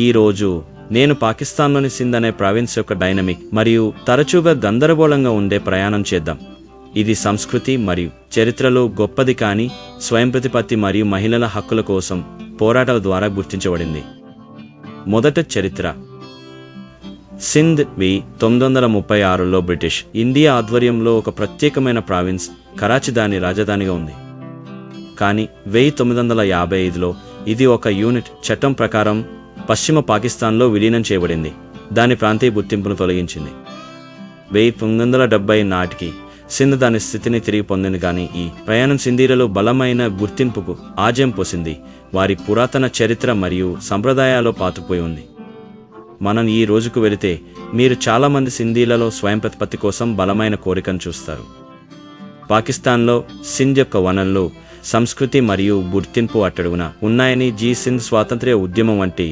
ఈరోజు నేను పాకిస్తాన్లోని సింధ్ అనే ప్రావిన్స్ యొక్క డైనమిక్ మరియు తరచుగా గందరగోళంగా ఉండే ప్రయాణం చేద్దాం. ఇది సంస్కృతి మరియు చరిత్రలో గొప్పది కానీ స్వయంప్రతిపత్తి మరియు మహిళల హక్కుల కోసం పోరాటాల ద్వారా గుర్తించబడింది. మొదట చరిత్ర. సింధ్ 1936లో బ్రిటిష్ ఇండియా ఆధ్వర్యంలో ఒక ప్రత్యేకమైన ప్రావిన్స్, కరాచీ దాని రాజధానిగా ఉంది. కానీ 1955లో ఇది ఒక యూనిట్ చట్టం ప్రకారం పశ్చిమ పాకిస్తాన్లో విలీనం చేయబడింది. దాని ప్రాంతీయ గుర్తింపును తొలగించింది. 1970 నాటికి సింధ్ దాని స్థితిని తిరిగి పొందింది. కానీ ఈ ప్రయాణం సింధీలలో బలమైన గుర్తింపుకు ఆజ్యం పోసింది. వారి పురాతన చరిత్ర మరియు సంప్రదాయాల్లో పాతుకుపోయి ఉంది. మనం ఈ రోజుకు వెళితే మీరు చాలామంది సింధీలలో స్వయం ప్రతిపత్తి కోసం బలమైన కోరికను చూస్తారు. పాకిస్తాన్లో సింధ్ యొక్క వనరులు, సంస్కృతి మరియు గుర్తింపు అట్టడుగున ఉన్నాయని సింధ్ స్వాతంత్ర్య ఉద్యమం వంటి